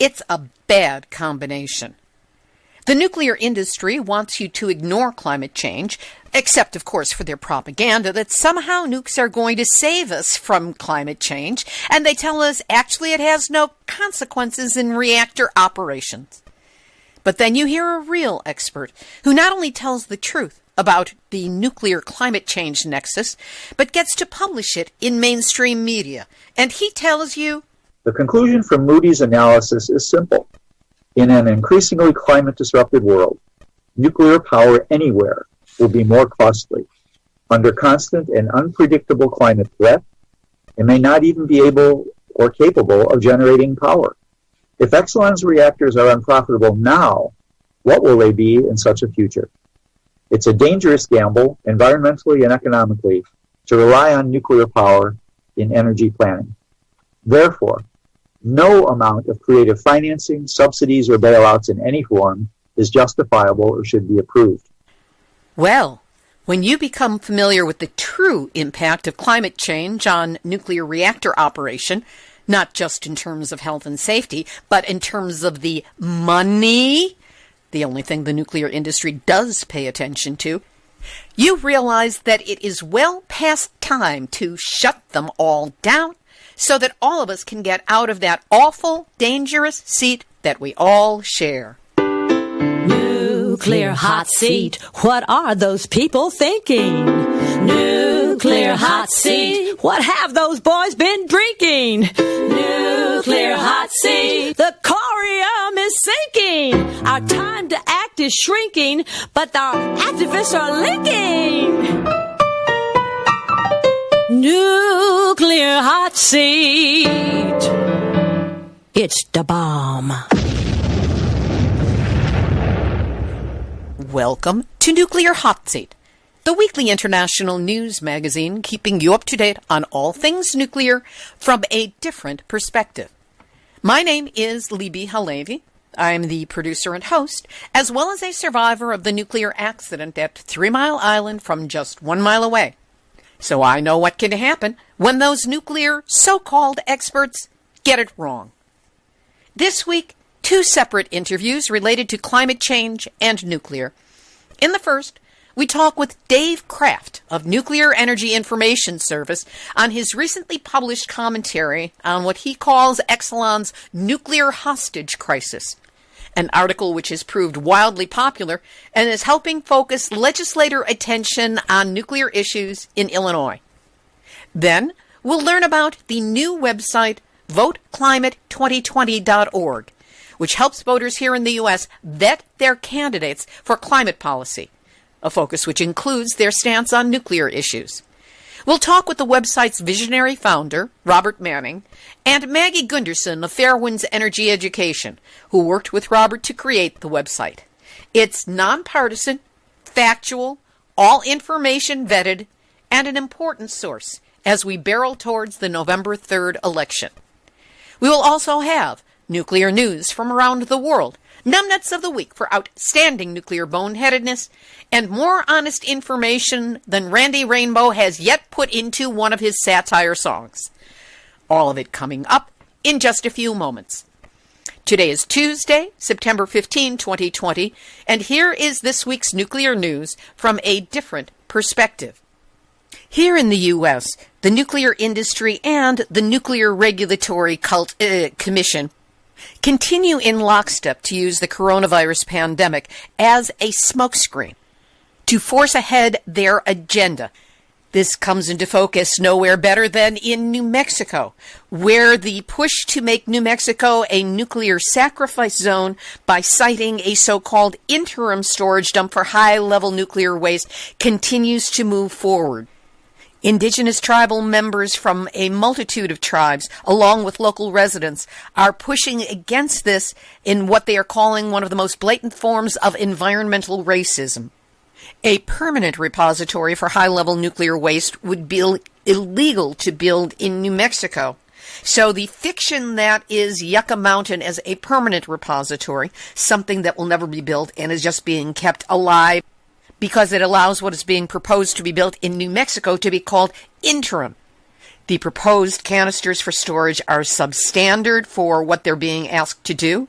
It's a bad combination. The nuclear industry wants you to ignore climate change, except, of course, for their propaganda that somehow nukes are going to save us from climate change, and they tell us actually it has no consequences in reactor operations. But then you hear a real expert who not only tells the truth about the nuclear climate change nexus, but gets to publish it in mainstream media, and he tells you, the conclusion from Moody's analysis is simple. In an increasingly climate-disrupted world, nuclear power anywhere will be more costly. Under constant and unpredictable climate threat, it may not even be able or capable of generating power. If Exelon's reactors are unprofitable now, what will they be in such a future? It's a dangerous gamble, environmentally and economically, to rely on nuclear power in energy planning. Therefore, no amount of creative financing, subsidies, or bailouts in any form is justifiable or should be approved. Well, when you become familiar with the true impact of climate change on nuclear reactor operation, not just in terms of health and safety, but in terms of the money, the only thing the nuclear industry does pay attention to, you realize that it is well past time to shut them all down so that all of us can get out of that awful, dangerous seat that we all share. Nuclear hot seat, what are those people thinking? Nuclear hot seat, what have those boys been drinking? Nuclear hot seat, the corium is sinking. Our time to act is shrinking, but our activists are linking. Nuclear hot seat, it's the bomb. Welcome to Nuclear Hot Seat, the weekly international news magazine keeping you up to date on all things nuclear from a different perspective. My name is Libby Halevi. I'm the producer and host, as well as a survivor of the nuclear accident at 3 Mile Island from just 1 mile away. So I know what can happen when those nuclear so-called experts get it wrong. This week, 2 separate interviews related to climate change and nuclear. In the first, we talk with Dave Kraft of Nuclear Energy Information Service on his recently published commentary on what he calls Exelon's nuclear hostage crisis, an article which has proved wildly popular and is helping focus legislator attention on nuclear issues in Illinois. Then, we'll learn about the new website voteclimate2020.org, which helps voters here in the U.S. vet their candidates for climate policy, a focus which includes their stance on nuclear issues. We'll talk with the website's visionary founder, Robert Manning, and Maggie Gundersen of Fairewinds Energy Education, who worked with Robert to create the website. It's nonpartisan, factual, all information vetted, and an important source as we barrel towards the November 3rd election. We will also have nuclear news from around the world, numbnuts of the week for outstanding nuclear boneheadedness, and more honest information than Randy Rainbow has yet put into one of his satire songs. All of it coming up in just a few moments. Today is Tuesday, September 15, 2020, and here is this week's nuclear news from a different perspective. Here in the U.S., the nuclear industry and the Nuclear Regulatory Commission continue in lockstep to use the coronavirus pandemic as a smokescreen to force ahead their agenda. This comes into focus nowhere better than in New Mexico, where the push to make New Mexico a nuclear sacrifice zone by citing a so-called interim storage dump for high-level nuclear waste continues to move forward. Indigenous tribal members from a multitude of tribes, along with local residents, are pushing against this in what they are calling one of the most blatant forms of environmental racism. A permanent repository for high-level nuclear waste would be illegal to build in New Mexico. So the fiction that is Yucca Mountain as a permanent repository, something that will never be built and is just being kept alive, because it allows what is being proposed to be built in New Mexico to be called interim. The proposed canisters for storage are substandard for what they're being asked to do,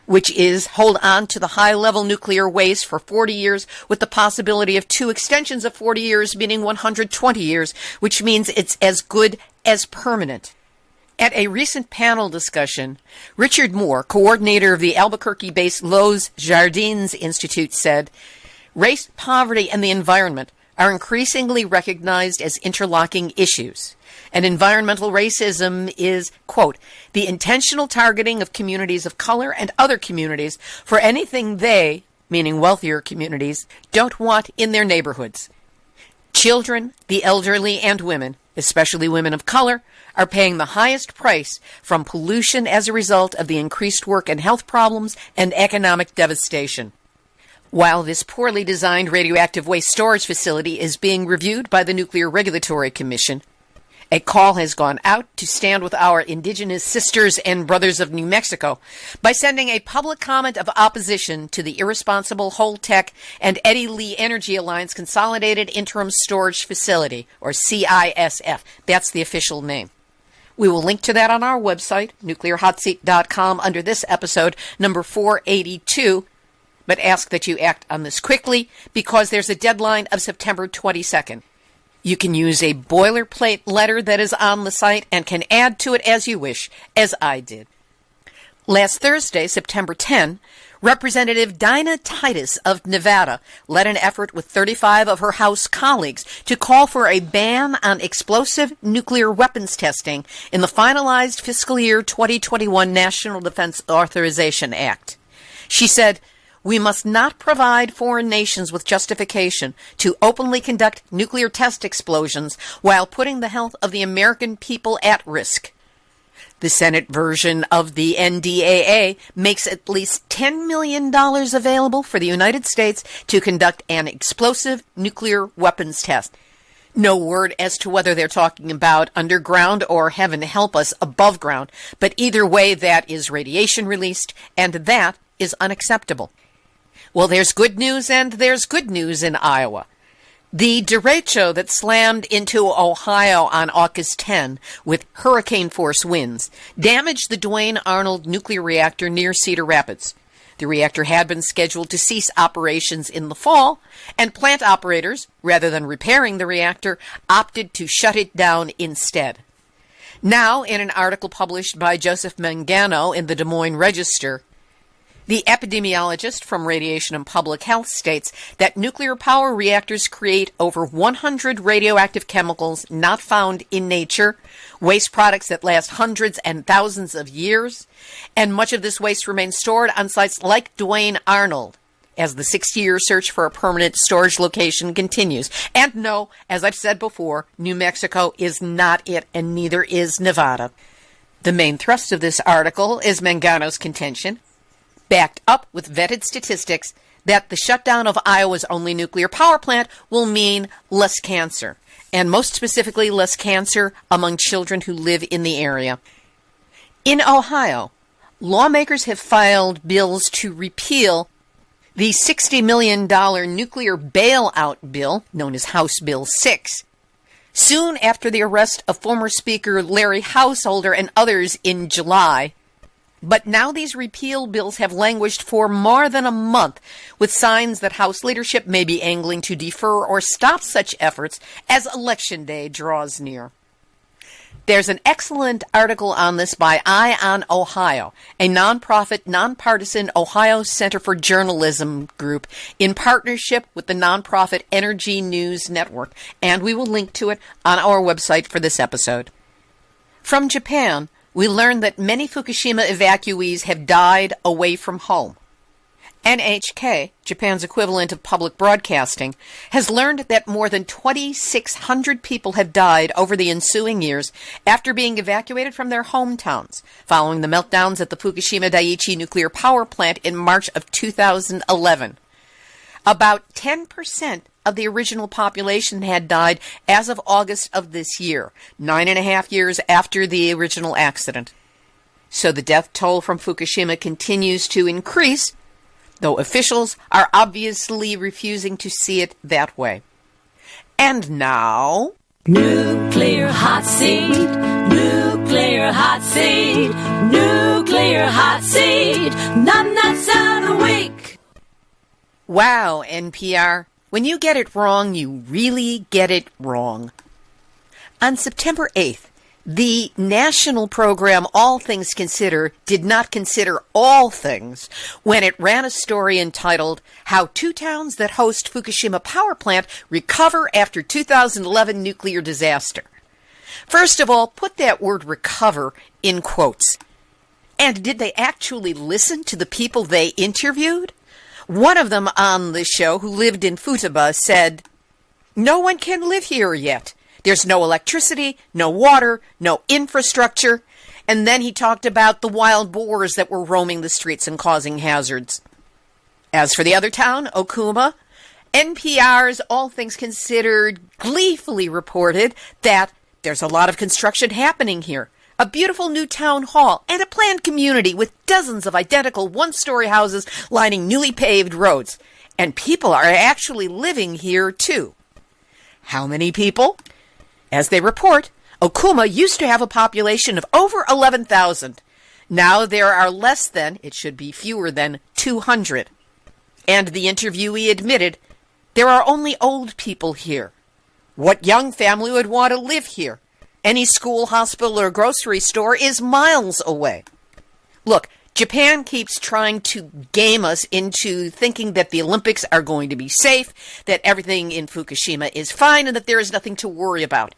which is hold on to the high-level nuclear waste for 40 years with the possibility of 2 extensions of 40 years, meaning 120 years, which means it's as good as permanent. At a recent panel discussion, Richard Moore, coordinator of the Albuquerque-based Los Jardins Institute, said, "Race, poverty, and the environment are increasingly recognized as interlocking issues. And environmental racism is, quote, the intentional targeting of communities of color and other communities for anything they, meaning wealthier communities, don't want in their neighborhoods. Children, the elderly, and women, especially women of color, are paying the highest price from pollution as a result of the increased work and health problems and economic devastation." While this poorly designed radioactive waste storage facility is being reviewed by the Nuclear Regulatory Commission, a call has gone out to stand with our indigenous sisters and brothers of New Mexico by sending a public comment of opposition to the irresponsible Holtec and Eddie Lee Energy Alliance Consolidated Interim Storage Facility, or CISF. That's the official name. We will link to that on our website, nuclearhotseat.com, under this episode, number 482, but ask that you act on this quickly because there's a deadline of September 22nd. You can use a boilerplate letter that is on the site and can add to it as you wish, as I did. Last Thursday, September 10, Representative Dinah Titus of Nevada led an effort with 35 of her House colleagues to call for a ban on explosive nuclear weapons testing in the finalized fiscal year 2021 National Defense Authorization Act. She said, "We must not provide foreign nations with justification to openly conduct nuclear test explosions while putting the health of the American people at risk." The Senate version of the NDAA makes at least $10 million available for the United States to conduct an explosive nuclear weapons test. No word as to whether they're talking about underground or, heaven help us, above ground, but either way, that is radiation released, and that is unacceptable. Well, there's good news and there's good news in Iowa. The derecho that slammed into Ohio on August 10 with hurricane-force winds damaged the Duane Arnold nuclear reactor near Cedar Rapids. The reactor had been scheduled to cease operations in the fall, and plant operators, rather than repairing the reactor, opted to shut it down instead. Now, in an article published by Joseph Mangano in the Des Moines Register, the epidemiologist from Radiation and Public Health states that nuclear power reactors create over 100 radioactive chemicals not found in nature, waste products that last hundreds and thousands of years, and much of this waste remains stored on sites like Duane Arnold as the 60-year search for a permanent storage location continues. And no, as I've said before, New Mexico is not it, and neither is Nevada. The main thrust of this article is Mangano's contention, backed up with vetted statistics, that the shutdown of Iowa's only nuclear power plant will mean less cancer, and most specifically less cancer among children who live in the area. In Ohio, lawmakers have filed bills to repeal the $60 million nuclear bailout bill, known as House Bill 6, soon after the arrest of former Speaker Larry Householder and others in July. But now these repeal bills have languished for more than a month, with signs that House leadership may be angling to defer or stop such efforts as Election Day draws near. There's an excellent article on this by Eye on Ohio, a nonprofit, nonpartisan Ohio Center for Journalism group in partnership with the nonprofit Energy News Network, and we will link to it on our website for this episode. From Japan, we learned that many Fukushima evacuees have died away from home. NHK, Japan's equivalent of public broadcasting, has learned that more than 2,600 people have died over the ensuing years after being evacuated from their hometowns, following the meltdowns at the Fukushima Daiichi nuclear power plant in March of 2011. About 10% of the original population had died as of August of this year, 9.5 years after the original accident. So the death toll from Fukushima continues to increase, though officials are obviously refusing to see it that way. And now, Nuclear hot seat, nuclear hot seat, nuclear hot seat, numbnuts of the week. Wow, NPR. When you get it wrong, you really get it wrong. On September 8th, the national program All Things Considered did not consider all things when it ran a story entitled, How Two Towns That Host Fukushima Power Plant Recover After 2011 Nuclear Disaster. First of all, put that word recover in quotes. And did they actually listen to the people they interviewed? One of them on the show, who lived in Futaba, said, "No one can live here yet. There's no electricity, no water, no infrastructure." And then he talked about the wild boars that were roaming the streets and causing hazards. As for the other town, Okuma, NPR's All Things Considered gleefully reported that there's a lot of construction happening here. A beautiful new town hall and a planned community with dozens of identical one-story houses lining newly paved roads. And people are actually living here, too. How many people? As they report, Okuma used to have a population of over 11,000. Now there are less than, it should be fewer than, 200. And the interviewee admitted, there are only old people here. What young family would want to live here? Any school, hospital, or grocery store is miles away. Look, Japan keeps trying to game us into thinking that the Olympics are going to be safe, that everything in Fukushima is fine, and that there is nothing to worry about.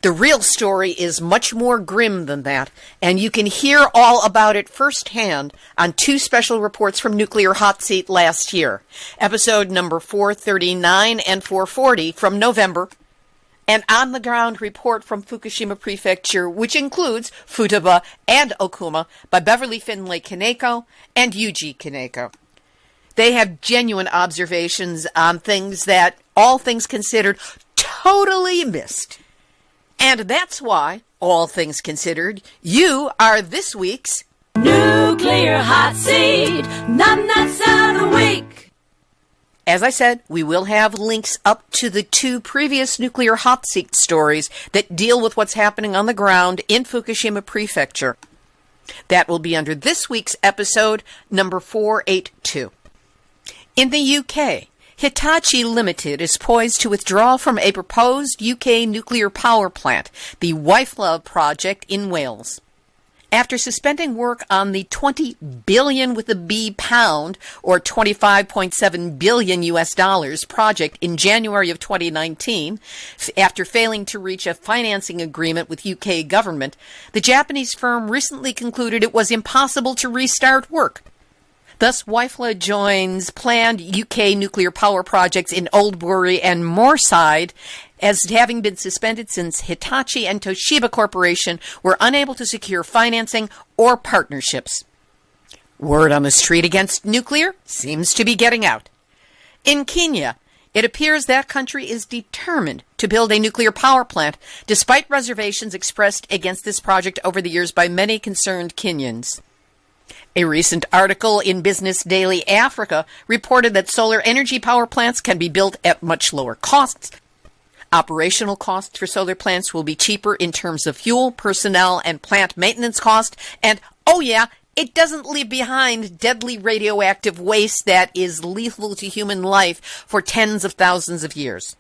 The real story is much more grim than that, and you can hear all about it firsthand on two special reports from Nuclear Hotseat last year, episode number 439 and 440 from November, an on-the-ground report from Fukushima Prefecture, which includes Futaba and Okuma, by Beverly Finlay Kaneko and Yuji Kaneko. They have genuine observations on things that, all things considered, totally missed. And that's why, all things considered, you are this week's Nuclear hot seat, numbnuts of the week. As I said, we will have links up to the two previous Nuclear Hot Seat stories that deal with what's happening on the ground in Fukushima Prefecture. That will be under this week's episode, number 482. In the UK, Hitachi Limited is poised to withdraw from a proposed UK nuclear power plant, the Wyfla project in Wales. After suspending work on the 20 billion with a B pound, or $25.7 billion US dollars project in January of 2019, after failing to reach a financing agreement with UK government, the Japanese firm recently concluded it was impossible to restart work. Thus, Wyfla joins planned UK nuclear power projects in Oldbury and Moorside as having been suspended since Hitachi and Toshiba Corporation were unable to secure financing or partnerships. Word on the street against nuclear seems to be getting out. In Kenya, it appears that country is determined to build a nuclear power plant, despite reservations expressed against this project over the years by many concerned Kenyans. A recent article in Business Daily Africa reported that solar energy power plants can be built at much lower costs. Operational costs for solar plants will be cheaper in terms of fuel, personnel, and plant maintenance cost. And, oh yeah, it doesn't leave behind deadly radioactive waste that is lethal to human life for tens of thousands of years.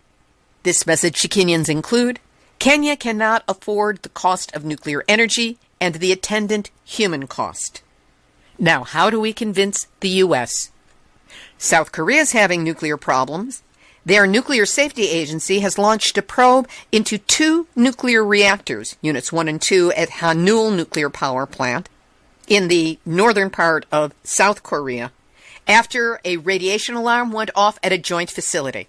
This message to Kenyans include, Kenya cannot afford the cost of nuclear energy and the attendant human cost. Now, how do we convince the U.S.? South Korea is having nuclear problems. Their nuclear safety agency has launched a probe into two nuclear reactors, units 1 and 2 at Hanul Nuclear Power Plant, in the northern part of South Korea, after a radiation alarm went off at a joint facility.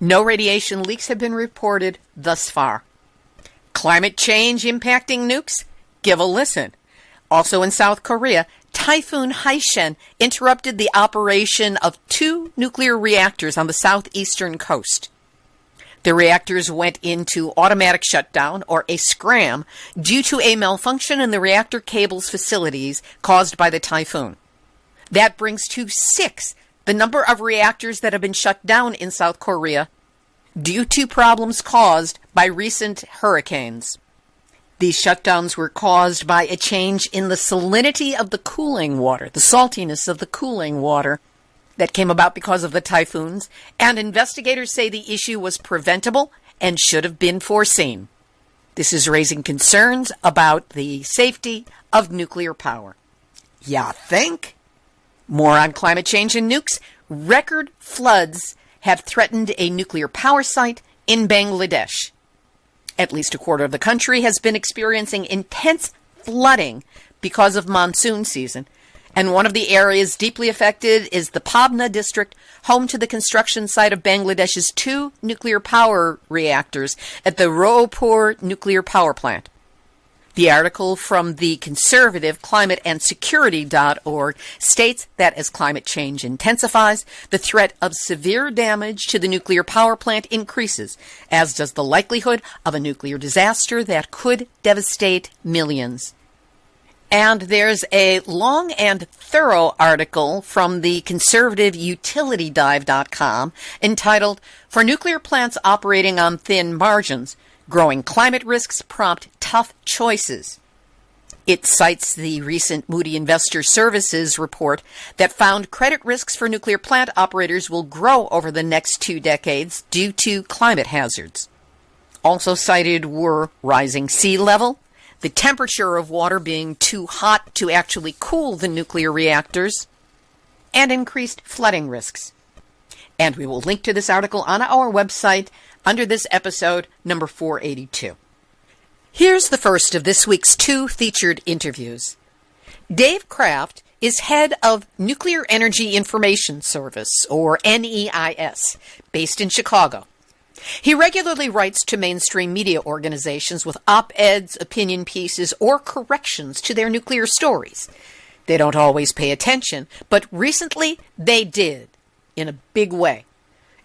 No radiation leaks have been reported thus far. Climate change impacting nukes? Give a listen. Also in South Korea, Typhoon Haishen interrupted the operation of two nuclear reactors on the southeastern coast. The reactors went into automatic shutdown, or a scram, due to a malfunction in the reactor cables facilities caused by the typhoon. That brings to 6 the number of reactors that have been shut down in South Korea due to problems caused by recent hurricanes. These shutdowns were caused by a change in the salinity of the cooling water, the saltiness of the cooling water that came about because of the typhoons, and investigators say the issue was preventable and should have been foreseen. This is raising concerns about the safety of nuclear power. Ya think? More on climate change and nukes. Record floods have threatened a nuclear power site in Bangladesh. At least a quarter of the country has been experiencing intense flooding because of monsoon season. And one of the areas deeply affected is the Pabna district, home to the construction site of Bangladesh's 2 nuclear power reactors at the Rohpur nuclear power plant. The article from the conservative climateandsecurity.org states that as climate change intensifies, the threat of severe damage to the nuclear power plant increases, as does the likelihood of a nuclear disaster that could devastate millions. And there's a long and thorough article from the conservative utilitydive.com entitled, "For Nuclear Plants Operating on Thin Margins, Growing Climate Risks Prompt Tough Choices." It cites the recent Moody Investor Services report that found credit risks for nuclear plant operators will grow over the next 2 decades due to climate hazards. Also cited were rising sea level, the temperature of water being too hot to actually cool the nuclear reactors, and increased flooding risks. And we will link to this article on our website under this episode, number 482. Here's the first of this week's 2 featured interviews. Dave Kraft is head of Nuclear Energy Information Service, or NEIS, based in Chicago. He regularly writes to mainstream media organizations with op-eds, opinion pieces, or corrections to their nuclear stories. They don't always pay attention, but recently they did, in a big way.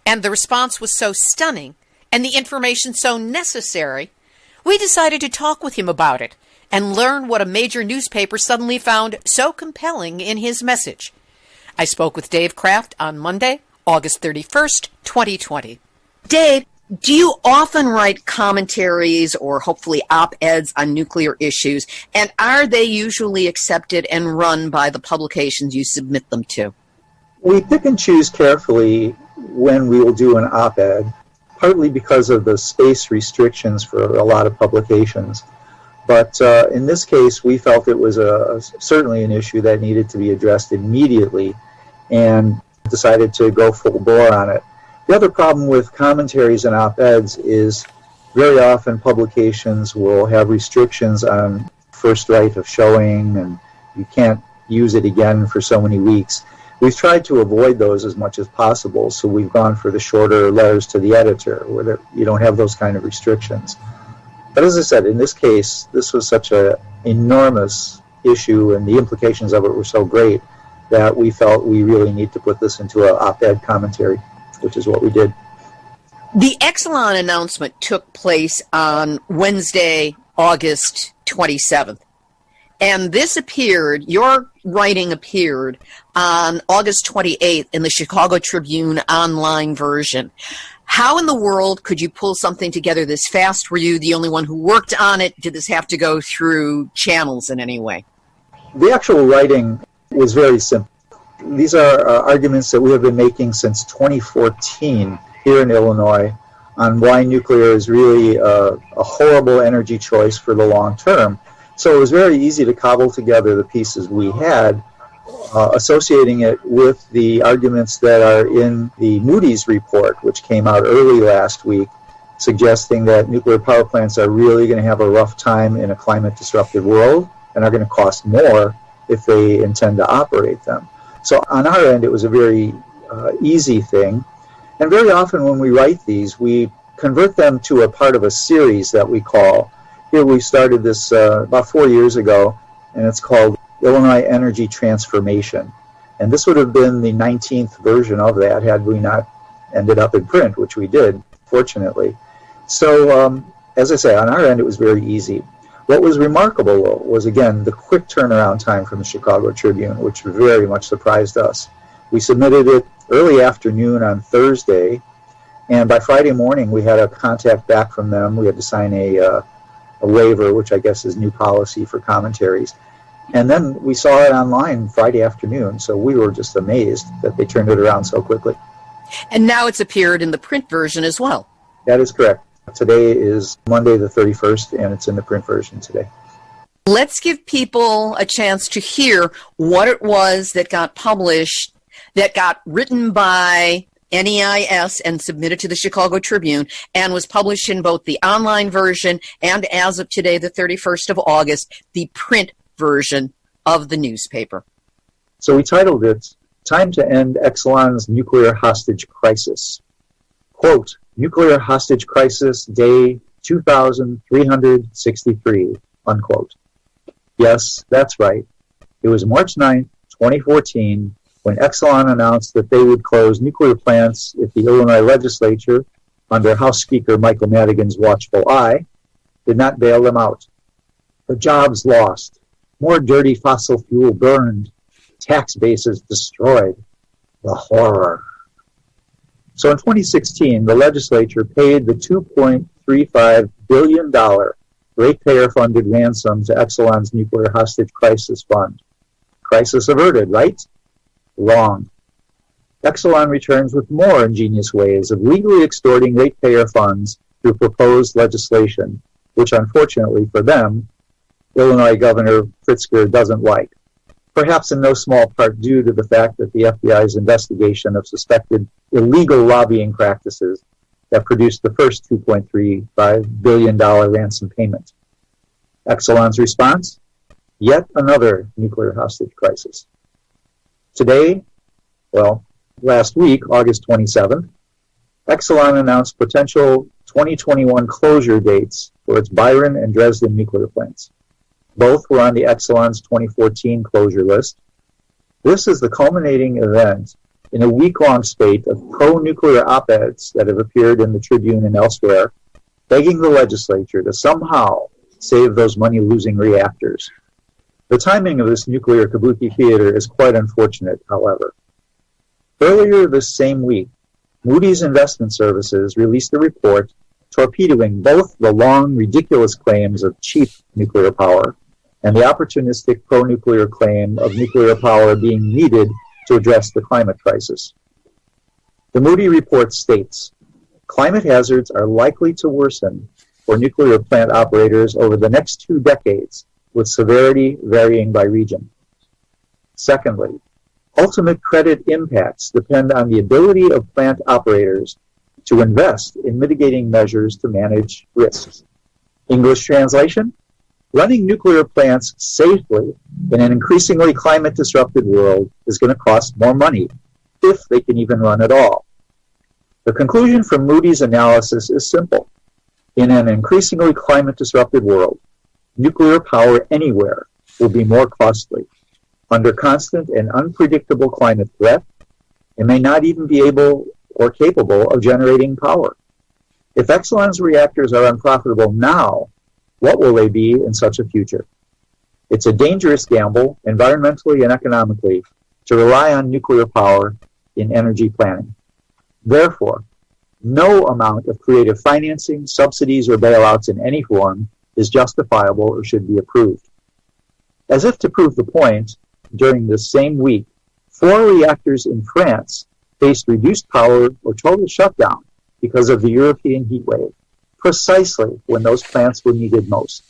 And the response was so stunning, and the information so necessary, we decided to talk with him about it and learn what a major newspaper suddenly found so compelling in his message. I spoke with Dave Kraft on Monday, August 31st, 2020. Dave, do you often write commentaries or hopefully op-eds on nuclear issues, and are they usually accepted and run by the publications you submit them to? We pick and choose carefully when we will do an op-ed, partly because of the space restrictions for a lot of publications. But in this case, we felt it was certainly an issue that needed to be addressed immediately and decided to go full bore on it. The other problem with commentaries and op-eds is very often publications will have restrictions on first right of showing, and you can't use it again for so many weeks. We've tried to avoid those as much as possible, so we've gone for the shorter letters to the editor, where you don't have those kind of restrictions. But as I said, in this case, this was such an enormous issue, and the implications of it were so great that we felt we really need to put this into an op-ed commentary, which is what we did. The Exelon announcement took place on Wednesday, August 27th. And this appeared, your writing appeared on August 28th in the Chicago Tribune online version. How in the world could you pull something together this fast? Were you the only one who worked on it? Did this have to go through channels in any way? The actual writing was very simple. These are arguments that we have been making since 2014 here in Illinois on why nuclear is really a horrible energy choice for the long term. So it was very easy to cobble together the pieces we had, associating it with the arguments that are in the Moody's report, which came out early last week, suggesting that nuclear power plants are really going to have a rough time in a climate-disrupted world and are going to cost more if they intend to operate them. So on our end, it was a very easy thing. And very often when we write these, we convert them to a part of a series that we call. Here we started this about 4 years ago, and it's called Illinois Energy Transformation. And this would have been the 19th version of that had we not ended up in print, which we did, fortunately. So, as I say, on our end, it was very easy. What was remarkable, though, was, again, the quick turnaround time from the Chicago Tribune, which very much surprised us. We submitted it early afternoon on Thursday, And by Friday morning, we had a contact back from them. We had to sign a waiver, which I guess is new policy for commentaries. And then we saw it online Friday afternoon, so we were just amazed that they turned it around so quickly. And now it's appeared in the print version as well. That is correct. Today is Monday the 31st, and it's in the print version today. Let's give people a chance to hear what it was that got published, that got written by NEIS and submitted to the Chicago Tribune, and was published in both the online version and, as of today, the 31st of August, the print version of the newspaper. So we titled it, Time to End Exelon's Nuclear Hostage Crisis. Quote, Nuclear Hostage Crisis, Day 2363, unquote. Yes, that's right. It was March 9th, 2014, when Exelon announced that they would close nuclear plants if the Illinois legislature, under House Speaker Michael Madigan's watchful eye, did not bail them out. The jobs lost, more dirty fossil fuel burned, tax bases destroyed. The horror. So in 2016, the legislature paid the $2.35 billion ratepayer-funded ransom to Exelon's Nuclear Hostage Crisis Fund. Crisis averted, right? Wrong. Exelon returns with more ingenious ways of legally extorting ratepayer funds through proposed legislation, which unfortunately for them, Illinois Governor Pritzker doesn't like, perhaps in no small part due to the fact that the FBI's investigation of suspected illegal lobbying practices that produced the first $2.35 billion ransom payment. Exelon's response? Yet another nuclear hostage crisis. Today, last week, August 27th, Exelon announced potential 2021 closure dates for its Byron and Dresden nuclear plants. Both were on the Exelon's 2014 closure list. This is the culminating event in a week-long spate of pro-nuclear op-eds that have appeared in the Tribune and elsewhere, begging the legislature to somehow save those money-losing reactors. The timing of this nuclear kabuki theater is quite unfortunate, however. Earlier this same week, Moody's Investment Services released a report torpedoing both the long, ridiculous claims of cheap nuclear power and the opportunistic pro-nuclear claim of nuclear power being needed to address the climate crisis. The Moody report states, climate hazards are likely to worsen for nuclear plant operators over the next 2 decades, with severity varying by region. Secondly, ultimate credit impacts depend on the ability of plant operators to invest in mitigating measures to manage risks. English translation? Running nuclear plants safely in an increasingly climate-disrupted world is going to cost more money, if they can even run at all. The conclusion from Moody's analysis is simple. In an increasingly climate-disrupted world, nuclear power anywhere will be more costly. Under constant and unpredictable climate threat, it may not even be able or capable of generating power. If Exelon's reactors are unprofitable now, what will they be in such a future? It's a dangerous gamble, environmentally and economically, to rely on nuclear power in energy planning. Therefore, no amount of creative financing, subsidies, or bailouts in any form is justifiable or should be approved. As if to prove the point, during this same week, 4 reactors in France faced reduced power or total shutdown because of the European heat wave, precisely when those plants were needed most.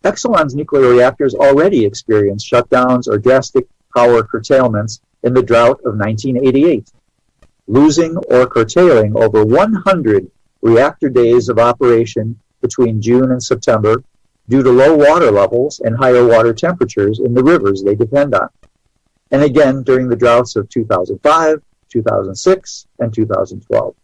Exelon's nuclear reactors already experienced shutdowns or drastic power curtailments in the drought of 1988, losing or curtailing over 100 reactor days of operation between June and September due to low water levels and higher water temperatures in the rivers they depend on. And again during the droughts of 2005, 2006, and 2012.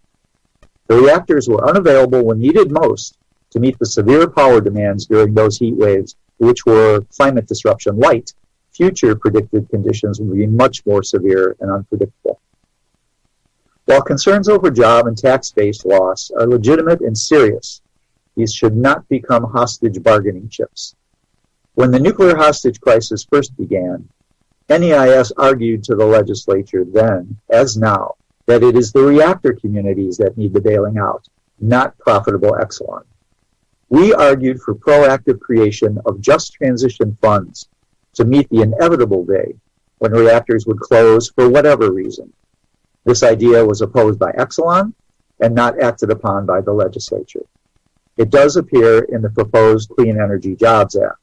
The reactors were unavailable when needed most to meet the severe power demands during those heat waves, which were climate disruption light. Future predicted conditions will be much more severe and unpredictable. While concerns over job and tax-based loss are legitimate and serious, these should not become hostage bargaining chips. When the nuclear hostage crisis first began, NEIS argued to the legislature then, as now, that it is the reactor communities that need the bailing out, not profitable Exelon. We argued for proactive creation of just transition funds to meet the inevitable day when reactors would close for whatever reason. This idea was opposed by Exelon and not acted upon by the legislature. It does appear in the proposed Clean Energy Jobs Act.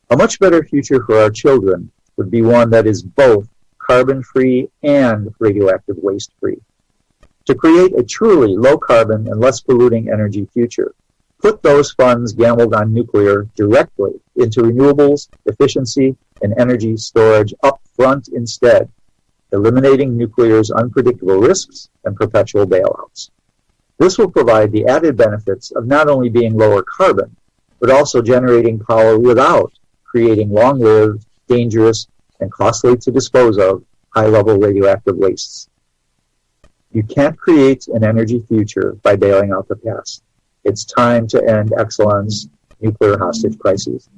A much better future for our children would be one that is both carbon-free and radioactive waste-free. To create a truly low-carbon and less polluting energy future, put those funds gambled on nuclear directly into renewables, efficiency, and energy storage up front instead, eliminating nuclear's unpredictable risks and perpetual bailouts. This will provide the added benefits of not only being lower carbon, but also generating power without creating long-lived, dangerous, and costly to dispose of high-level radioactive wastes. You can't create an energy future by bailing out the past. It's time to end Exelon's nuclear hostage crises.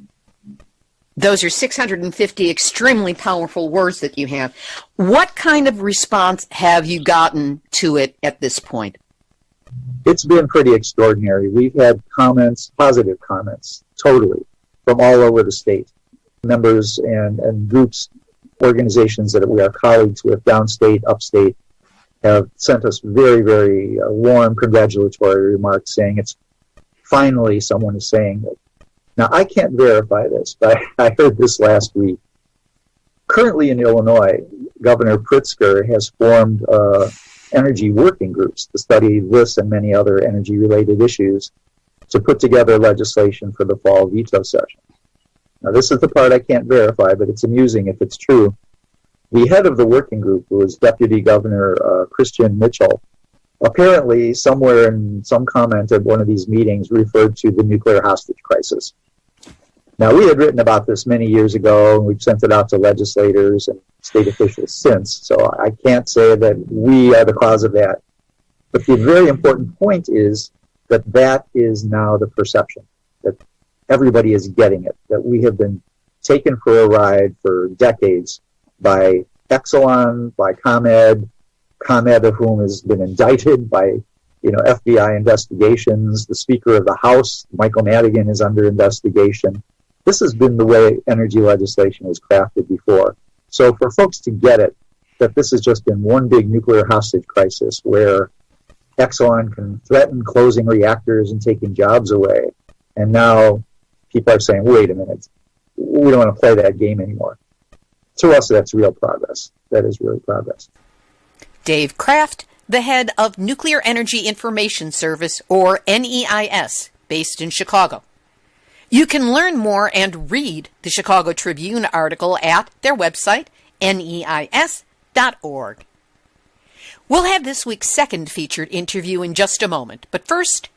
Those are 650 extremely powerful words that you have. What kind of response have you gotten to it at this point? It's been pretty extraordinary. We've had comments, positive comments, totally, from all over the state. Members and groups, organizations that we are colleagues with, downstate, upstate, have sent us very, very warm congratulatory remarks saying it's finally someone is saying it. Now, I can't verify this, but I heard this last week. Currently in Illinois, Governor Pritzker has formed energy working groups to study this and many other energy-related issues to put together legislation for the fall veto session. Now, this is the part I can't verify, but it's amusing if it's true. The head of the working group was Deputy Governor Christian Mitchell. Apparently, somewhere in some comment at one of these meetings referred to the nuclear hostage crisis. Now, we had written about this many years ago, and we've sent it out to legislators and state officials since, so I can't say that we are the cause of that. But the very important point is that that is now the perception, that everybody is getting it, that we have been taken for a ride for decades by Exelon, by ComEd of whom has been indicted by FBI investigations. The Speaker of the House, Michael Madigan, is under investigation. This has been the way energy legislation was crafted before. So for folks to get it, that this has just been one big nuclear hostage crisis where Exelon can threaten closing reactors and taking jobs away, and now people are saying, wait a minute, we don't want to play that game anymore. To us, that's real progress. That is really progress. Dave Kraft, the head of Nuclear Energy Information Service, or NEIS, based in Chicago. You can learn more and read the Chicago Tribune article at their website, neis.org. We'll have this week's second featured interview in just a moment, but first,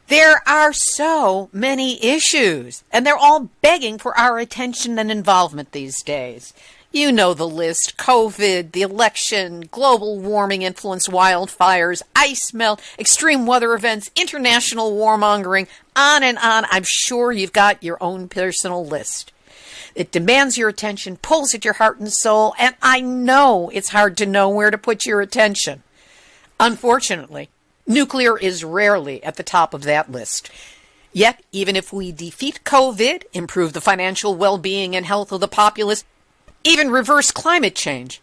there are so many issues, and they're all begging for our attention and involvement these days. You know the list: COVID, the election, global warming influence, wildfires, ice melt, extreme weather events, international warmongering, on and on. I'm sure you've got your own personal list. It demands your attention, pulls at your heart and soul, and I know it's hard to know where to put your attention. Unfortunately, nuclear is rarely at the top of that list. Yet, even if we defeat COVID, improve the financial well-being and health of the populace, even reverse climate change,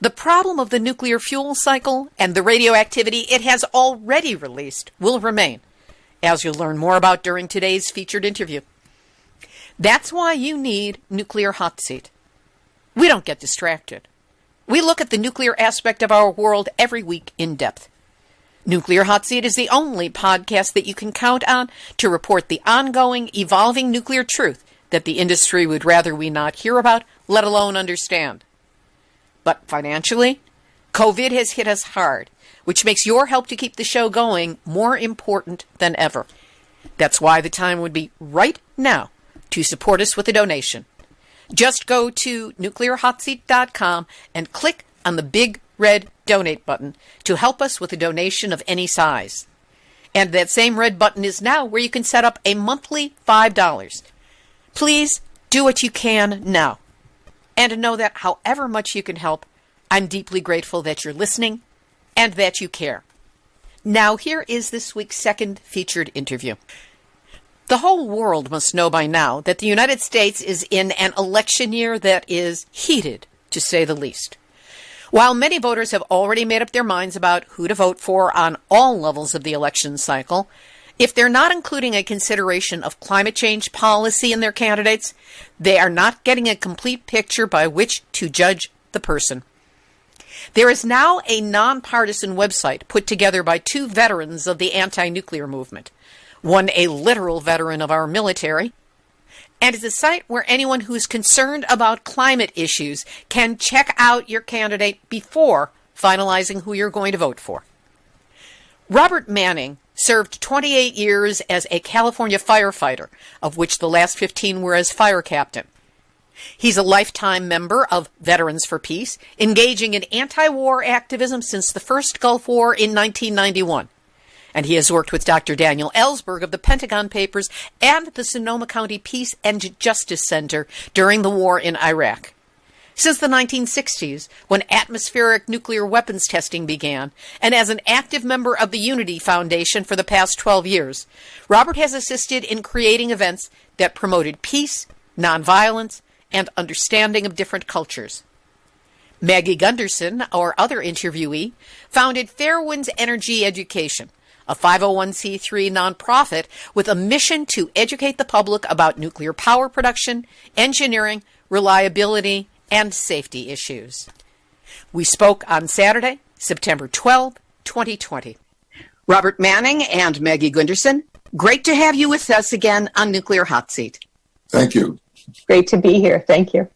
the problem of the nuclear fuel cycle and the radioactivity it has already released will remain, as you'll learn more about during today's featured interview. That's why you need Nuclear Hotseat. We don't get distracted. We look at the nuclear aspect of our world every week in depth. Nuclear Hotseat is the only podcast that you can count on to report the ongoing, evolving nuclear truth that the industry would rather we not hear about, let alone understand. But financially, COVID has hit us hard, which makes your help to keep the show going more important than ever. That's why the time would be right now to support us with a donation. Just go to nuclearhotseat.com and click on the big red donate button to help us with a donation of any size. And that same red button is now where you can set up a monthly $5. Please do what you can now. And know that however much you can help, I'm deeply grateful that you're listening and that you care. Now, here is this week's second featured interview. The whole world must know by now that the United States is in an election year that is heated, to say the least. While many voters have already made up their minds about who to vote for on all levels of the election cycle, if they're not including a consideration of climate change policy in their candidates, they are not getting a complete picture by which to judge the person. There is now a nonpartisan website put together by two veterans of the anti-nuclear movement, one a literal veteran of our military, and it's a site where anyone who's concerned about climate issues can check out your candidate before finalizing who you're going to vote for. Robert Manning served 28 years as a California firefighter, of which the last 15 were as fire captain. He's a lifetime member of Veterans for Peace, engaging in anti-war activism since the first Gulf War in 1991. And he has worked with Dr. Daniel Ellsberg of the Pentagon Papers and the Sonoma County Peace and Justice Center during the war in Iraq. Since the 1960s, when atmospheric nuclear weapons testing began, and as an active member of the Unity Foundation for the past 12 years, Robert has assisted in creating events that promoted peace, nonviolence, and understanding of different cultures. Maggie Gundersen, our other interviewee, founded Fairewinds Energy Education, a 501c3 nonprofit with a mission to educate the public about nuclear power production, engineering, reliability, and safety issues. We spoke on Saturday, September 12, 2020. Robert Manning and Maggie Gundersen, great to have you with us again on Nuclear Hot Seat. Thank you. Great to be here. Thank you.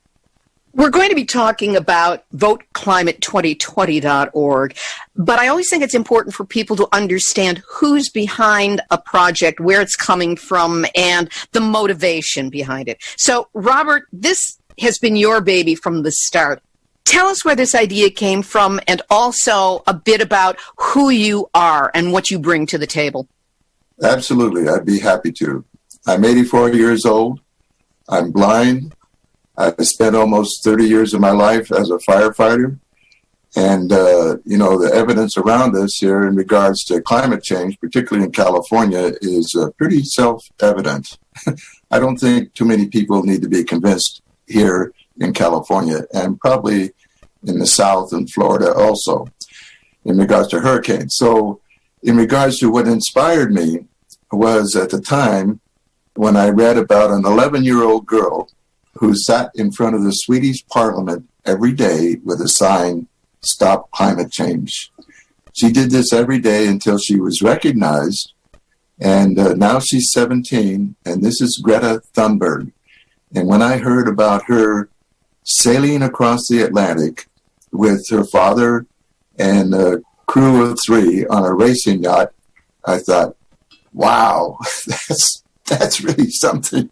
We're going to be talking about voteclimate2020.org, but I always think it's important for people to understand who's behind a project, where it's coming from, and the motivation behind it. So, Robert, this has been your baby from the start. Tell us where this idea came from and also a bit about who you are and what you bring to the table. Absolutely. I'd be happy to. I'm 84 years old. I'm blind. I spent almost 30 years of my life as a firefighter. And, the evidence around us here in regards to climate change, particularly in California, is pretty self-evident. I don't think too many people need to be convinced here in California, and probably in the South and Florida also, in regards to hurricanes. So in regards to what inspired me was at the time when I read about an 11-year-old girl who sat in front of the Swedish parliament every day with a sign, "Stop Climate Change." She did this every day until she was recognized, and now she's 17, and this is Greta Thunberg. And when I heard about her sailing across the Atlantic with her father and a crew of 3 on a racing yacht, I thought, wow, that's really something.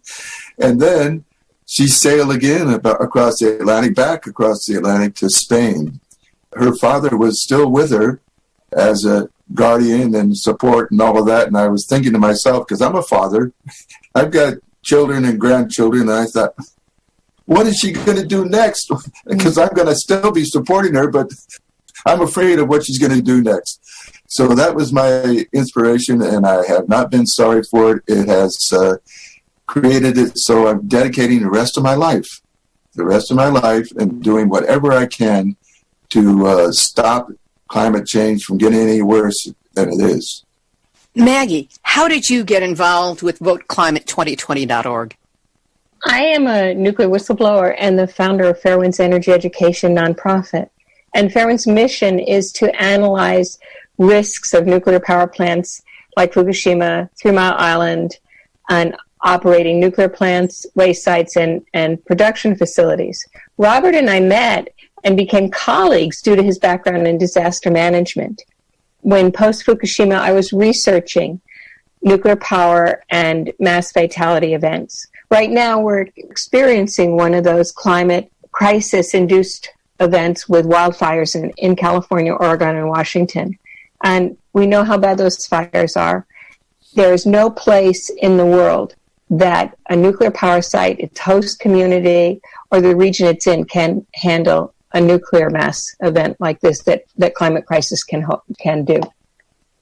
And then she sailed again across the Atlantic, back across the Atlantic to Spain. Her father was still with her as a guardian and support and all of that. And I was thinking to myself, because I'm a father, I've got children and grandchildren, and I thought, what is she going to do next? Because I'm going to still be supporting her, but I'm afraid of what she's going to do next. So that was my inspiration, and I have not been sorry for it. It has created it, so I'm dedicating the rest of my life, and doing whatever I can to stop climate change from getting any worse than it is. Maggie, how did you get involved with voteclimate2020.org? I am a nuclear whistleblower and the founder of Fairewinds Energy Education nonprofit. And Fairewinds' mission is to analyze risks of nuclear power plants like Fukushima, 3 Mile Island, and operating nuclear plants, waste sites, and production facilities. Robert and I met and became colleagues due to his background in disaster management. When post-Fukushima, I was researching nuclear power and mass fatality events. Right now, we're experiencing one of those climate crisis-induced events with wildfires in California, Oregon, and Washington. And we know how bad those fires are. There is no place in the world that a nuclear power site, its host community, or the region it's in can handle a nuclear mass event like this that climate crisis can do.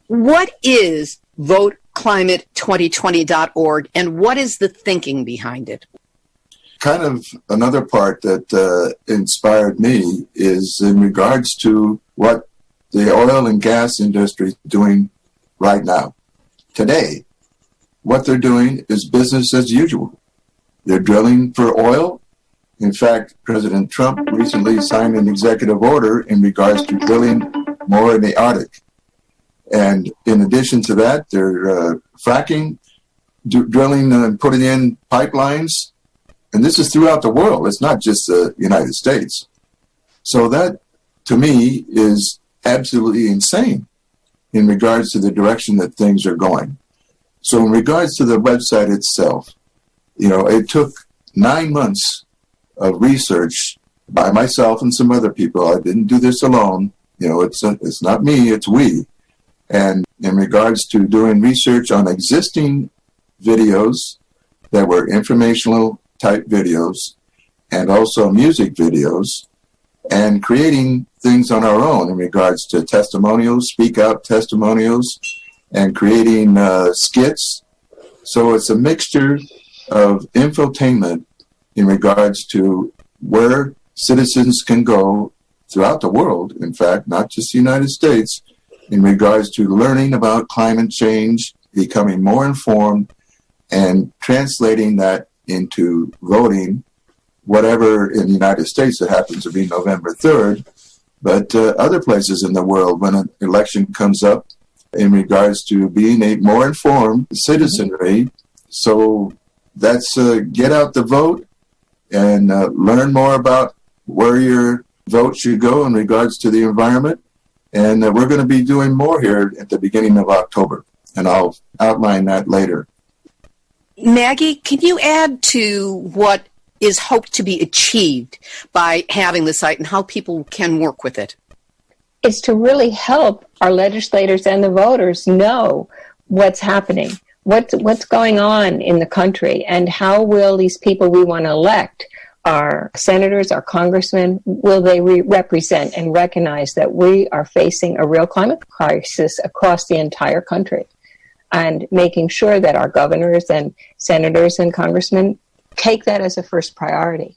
What is VoteClimate2020.org, and what is the thinking behind it? Kind of another part that inspired me is in regards to what the oil and gas industry is doing right now. Today, what they're doing is business as usual. They're drilling for oil. In fact, President Trump recently signed an executive order in regards to drilling more in the Arctic. And in addition to that, they're fracking, drilling and putting in pipelines. And this is throughout the world. It's not just the United States. So that, to me, is absolutely insane in regards to the direction that things are going. So in regards to the website itself, it took 9 months of research by myself and some other people. I didn't do this alone. It's not me, it's we. And in regards to doing research on existing videos that were informational type videos and also music videos, and creating things on our own in regards to testimonials, speak out testimonials, and creating skits. So it's a mixture of infotainment in regards to where citizens can go throughout the world, in fact, not just the United States, in regards to learning about climate change, becoming more informed, and translating that into voting, whatever in the United States that happens to be November 3rd, but other places in the world when an election comes up in regards to being a more informed citizenry. So that's get out the vote and learn more about where your vote should go in regards to the environment. And we're going to be doing more here at the beginning of October, and I'll outline that later. Maggie, can you add to what is hoped to be achieved by having the site and how people can work with it? It's to really help our legislators and the voters know what's happening, what's going on in the country, and how will these people we want to elect, our senators, our congressmen, will they represent and recognize that we are facing a real climate crisis across the entire country, and making sure that our governors and senators and congressmen take that as a first priority.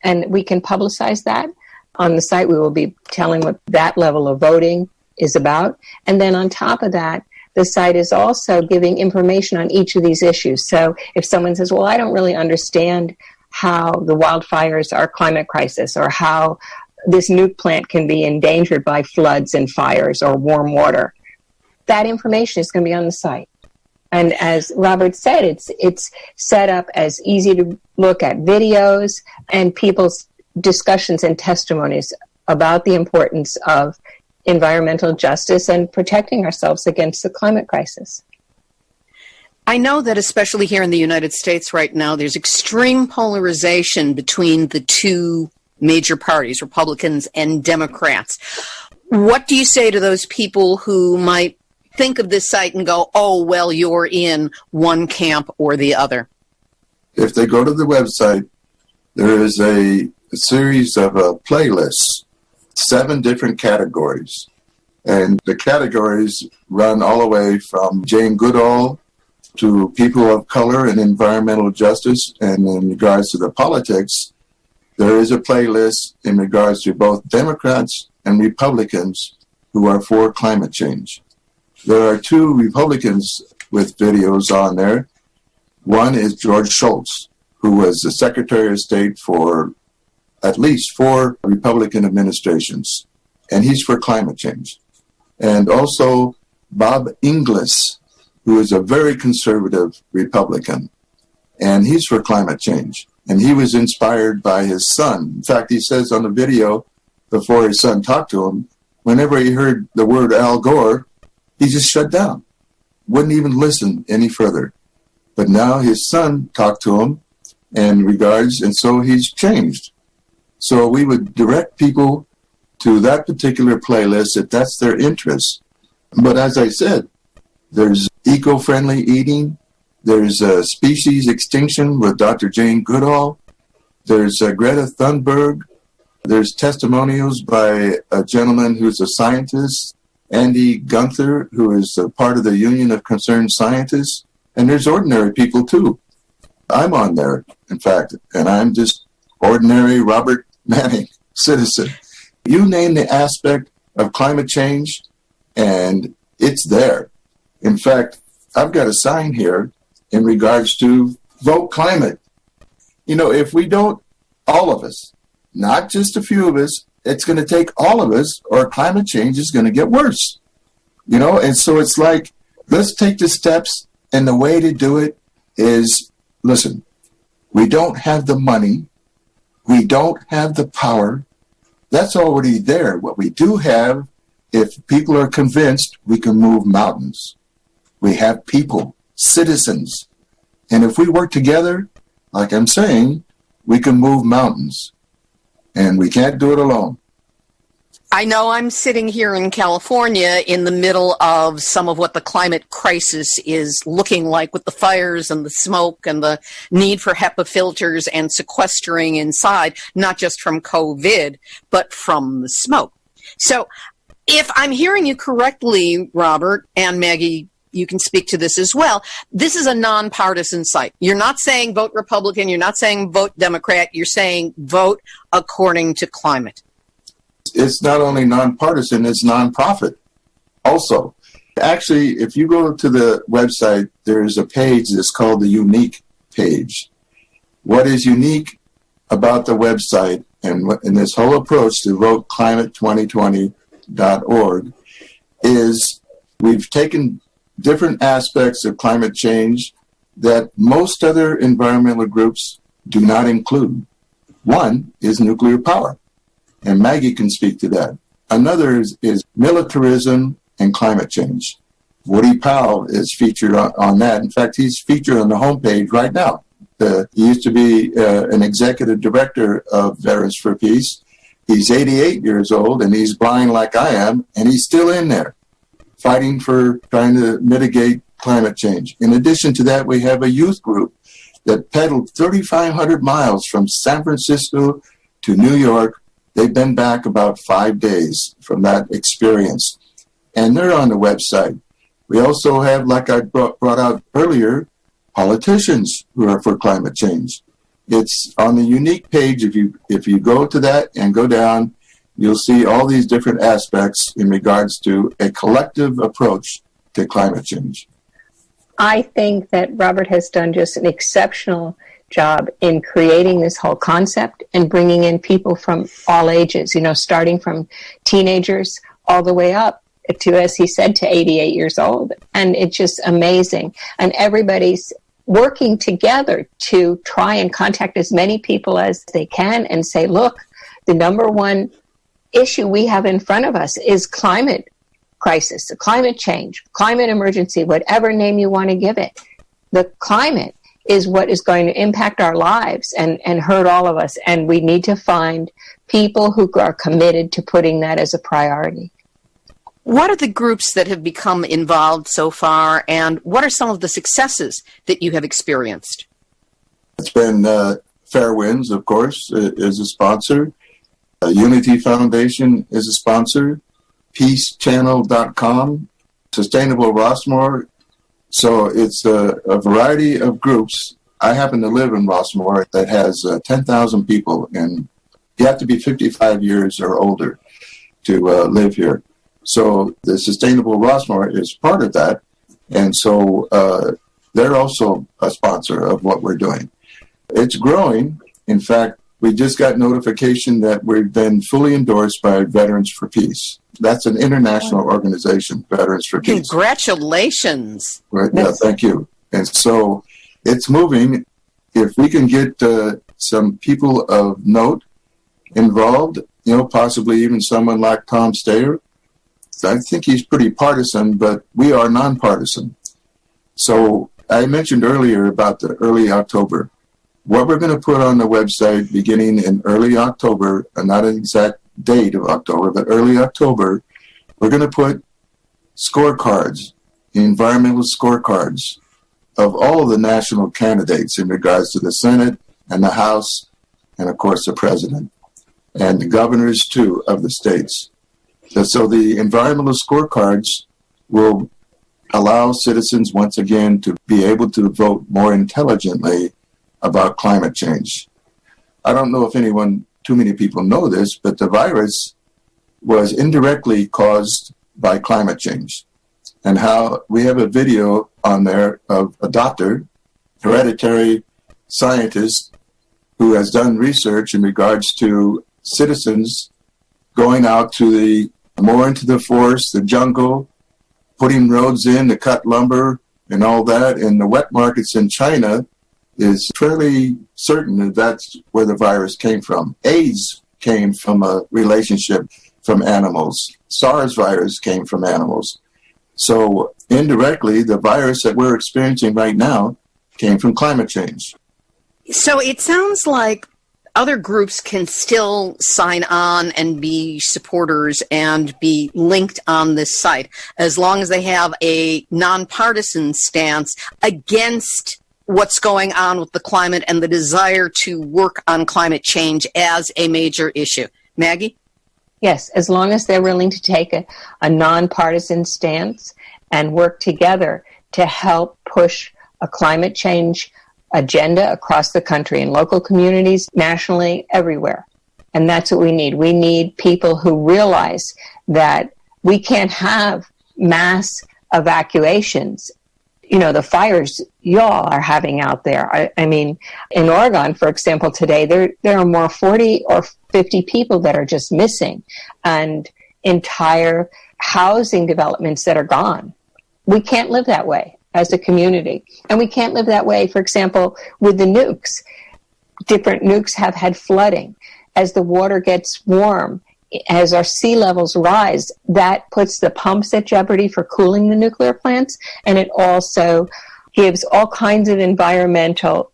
And we can publicize that. On the site, we will be telling what that level of voting is about. And then on top of that, the site is also giving information on each of these issues. So if someone says, well, I don't really understand how the wildfires are climate crisis, or how this nuke plant can be endangered by floods and fires or warm water, that information is going to be on the site. And as Robert said, it's set up as easy to look at videos and people's discussions and testimonies about the importance of environmental justice and protecting ourselves against the climate crisis. I know that especially here in the United States right now, there's extreme polarization between the two major parties, Republicans and Democrats. What do you say to those people who might think of this site and go, oh, well, you're in one camp or the other? If they go to the website, there is a series of playlists, 7 different categories. And the categories run all the way from Jane Goodall to people of color and environmental justice. And in regards to the politics, there is a playlist in regards to both Democrats and Republicans who are for climate change. There are 2 Republicans with videos on there. One is George Shultz, who was the Secretary of State for at least 4 Republican administrations, and he's for climate change. And also Bob Inglis, who is a very conservative Republican, and he's for climate change. And he was inspired by his son. In fact, he says on the video, before his son talked to him, whenever he heard the word Al Gore, he just shut down, wouldn't even listen any further. But now his son talked to him in regards, and so he's changed. So we would direct people to that particular playlist if that's their interest. But as I said, there's eco-friendly eating, there's species extinction with Dr. Jane Goodall, there's Greta Thunberg, There's testimonials by a gentleman who's a scientist, Andy Gunther, who is a part of the Union of Concerned Scientists. And there's ordinary people, too. I'm on there, in fact, and I'm just ordinary Robert Manning citizen. You name the aspect of climate change, and it's there. In fact, I've got a sign here in regards to vote climate. You know, if we don't, all of us, not just a few of us, it's going to take all of us, or climate change is going to get worse. You know, and so it's like, let's take the steps, and the way to do it is, listen, we don't have the money, we don't have the power, that's already there. What we do have, if people are convinced, we can move mountains. We have people, citizens. And if we work together, like I'm saying, we can move mountains. And we can't do it alone. I know I'm sitting here in California in the middle of some of what the climate crisis is looking like, with the fires and the smoke and the need for HEPA filters and sequestering inside, not just from COVID, but from the smoke. So if I'm hearing you correctly, Robert, and Maggie, you can speak to this as well, this is a nonpartisan site. You're not saying vote Republican, you're not saying vote Democrat, you're saying vote according to climate. It's not only nonpartisan, it's nonprofit also. Actually, if you go to the website, there's a page that's called the Unique page. What is unique about the website and this whole approach to voteclimate2020.org is we've taken different aspects of climate change that most other environmental groups do not include. One is nuclear power, and Maggie can speak to that. Another is militarism and climate change. Woody Powell is featured on that. In fact, he's featured on the homepage right now. He used to be an executive director of Veterans for Peace. He's 88 years old, and he's blind like I am, and he's still in there, fighting for trying to mitigate climate change. In addition to that, we have a youth group that pedaled 3,500 miles from San Francisco to New York. They've been back about 5 days from that experience, and they're on the website. We also have, like I brought out earlier, politicians who are for climate change. It's on the Unique page. If you go to that and go down, you'll see all these different aspects in regards to a collective approach to climate change. I think that Robert has done just an exceptional job in creating this whole concept and bringing in people from all ages, starting from teenagers all the way up to, as he said, to 88 years old. And it's just amazing. And everybody's working together to try and contact as many people as they can and say, look, the number one issue we have in front of us is climate crisis, climate change, climate emergency, whatever name you want to give it. The climate is what is going to impact our lives and hurt all of us. And we need to find people who are committed to putting that as a priority. What are the groups that have become involved so far, and what are some of the successes that you have experienced? It's been Fairewinds, of course, is a sponsor. Unity Foundation is a sponsor. PeaceChannel.com, Sustainable Rossmore. So it's a variety of groups. I happen to live in Rossmore that has 10,000 people, and you have to be 55 years or older to live here. So the Sustainable Rossmore is part of that, and so they're also a sponsor of what we're doing. It's growing. In fact, we just got notification that we've been fully endorsed by Veterans for Peace. That's an international organization, Veterans for Peace. Congratulations. Right, yeah, thank you. And so it's moving. If we can get some people of note involved, possibly even someone like Tom Steyer, I think he's pretty partisan, but we are nonpartisan. So I mentioned earlier about the early October. What we're going to put on the website beginning in early October, and not an exact date of October, but early October, we're going to put scorecards, environmental scorecards of all of the national candidates in regards to the Senate and the House and, of course, the President. and the governors, too, of the states. So the environmental scorecards will allow citizens, once again, to be able to vote more intelligently about climate change. I don't know if too many people know this, but the virus was indirectly caused by climate change. And how we have a video on there of a doctor, hereditary scientist, who has done research in regards to citizens going out more into the forest, the jungle, putting roads in to cut lumber and all that. And the wet markets in China is fairly certain that that's where the virus came from. AIDS came from a relationship from animals. SARS virus came from animals. So indirectly, the virus that we're experiencing right now came from climate change. So it sounds like other groups can still sign on and be supporters and be linked on this site as long as they have a nonpartisan stance against what's going on with the climate and the desire to work on climate change as a major issue. Maggie? Yes, as long as they're willing to take a nonpartisan stance and work together to help push a climate change agenda across the country in local communities, nationally, everywhere. And that's what we need. We need people who realize that we can't have mass evacuations. You know, the fires y'all are having out there. I mean, in Oregon, for example, today, there are more 40 or 50 people that are just missing and entire housing developments that are gone. We can't live that way as a community. And we can't live that way, for example, with the nukes. Different nukes have had flooding. As the water gets warm, as our sea levels rise, that puts the pumps at jeopardy for cooling the nuclear plants, and it also gives all kinds of environmental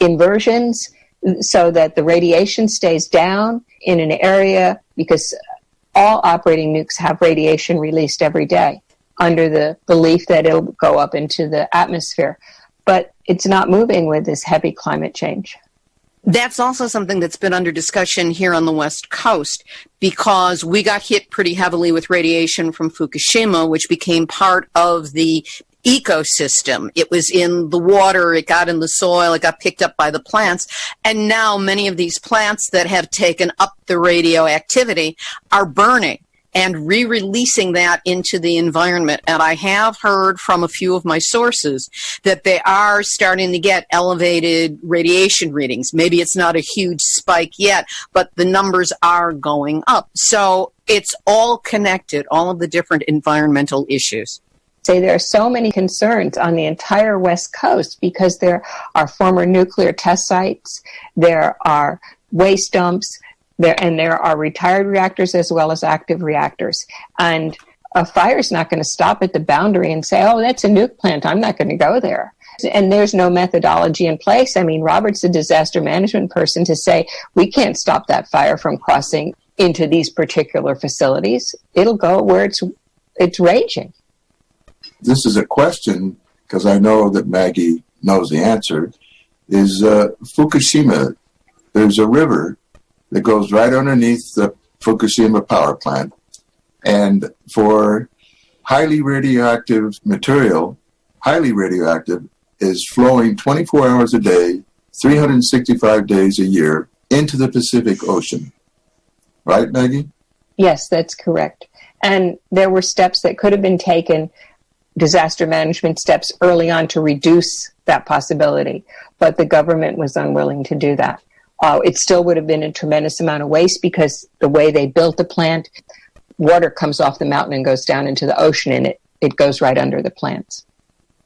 inversions so that the radiation stays down in an area, because all operating nukes have radiation released every day under the belief that it'll go up into the atmosphere. But it's not moving with this heavy climate change. That's also something that's been under discussion here on the West Coast, because we got hit pretty heavily with radiation from Fukushima, which became part of the ecosystem. It was in the water, it got in the soil, it got picked up by the plants, and now many of these plants that have taken up the radioactivity are burning and re-releasing that into the environment. And I have heard from a few of my sources that they are starting to get elevated radiation readings. Maybe it's not a huge spike yet, but the numbers are going up. So it's all connected, all of the different environmental issues. Say there are so many concerns on the entire West Coast because there are former nuclear test sites, there are waste dumps, there are retired reactors as well as active reactors. And a fire is not going to stop at the boundary and say, oh, that's a nuke plant, I'm not going to go there. And there's no methodology in place. I mean, Robert's a disaster management person to say, we can't stop that fire from crossing into these particular facilities. It'll go where it's raging. This is a question, because I know that Maggie knows the answer, is Fukushima. There's a river that goes right underneath the Fukushima power plant. And for highly radioactive material, highly radioactive, is flowing 24 hours a day, 365 days a year into the Pacific Ocean. Right, Maggie? Yes, that's correct. And there were steps that could have been taken, disaster management steps early on to reduce that possibility, but the government was unwilling to do that. It still would have been a tremendous amount of waste because the way they built the plant, water comes off the mountain and goes down into the ocean, and it goes right under the plants.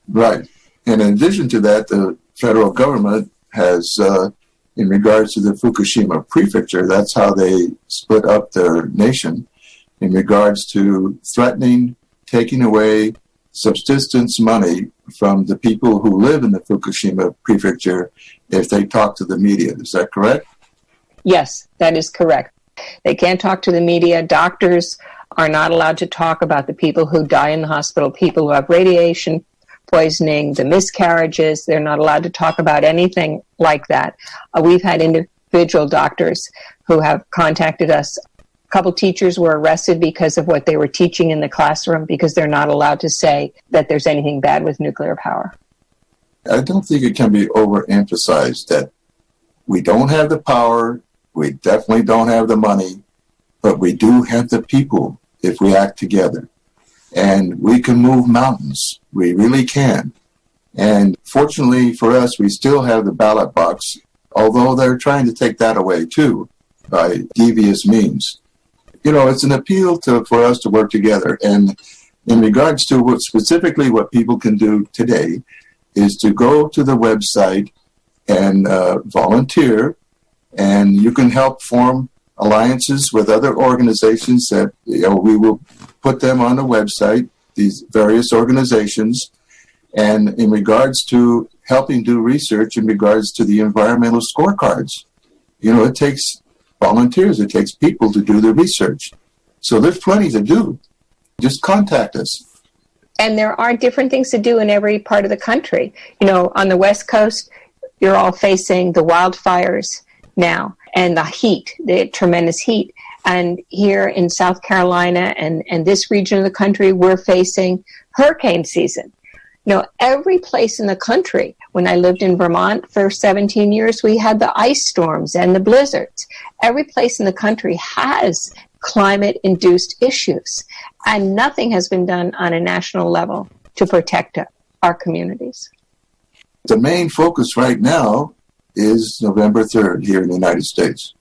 Right. And in addition to that, the federal government has, in regards to the Fukushima prefecture, that's how they split up their nation, in regards to threatening, taking away subsistence money from the people who live in the Fukushima prefecture if they talk to the media. Is that correct? Yes, that is correct. They can't talk to the media. Doctors are not allowed to talk about the people who die in the hospital, people who have radiation poisoning, the miscarriages. They're not allowed to talk about anything like that. We've had individual doctors who have contacted us. A couple teachers were arrested because of what they were teaching in the classroom because they're not allowed to say that there's anything bad with nuclear power. I don't think it can be overemphasized that we don't have the power, we definitely don't have the money, but we do have the people if we act together. And we can move mountains. We really can. And fortunately for us, we still have the ballot box, although they're trying to take that away too by devious means. You know, it's an appeal for us to work together. And in regards to what people can do today is to go to the website and volunteer, and you can help form alliances with other organizations that, you know, we will put them on the website, these various organizations. And in regards to helping do research in regards to the environmental scorecards, you know, it takes volunteers, it takes people to do the research. So there's plenty to do. Just contact us. And there are different things to do in every part of the country. You know, on the West Coast, you're all facing the wildfires now and the heat, the tremendous heat. And here in South Carolina and this region of the country, we're facing hurricane season. You know, every place in the country, when I lived in Vermont for 17 years, we had the ice storms and the blizzards. Every place in the country has climate-induced issues, and nothing has been done on a national level to protect our communities. The main focus right now is November 3rd here in the United States.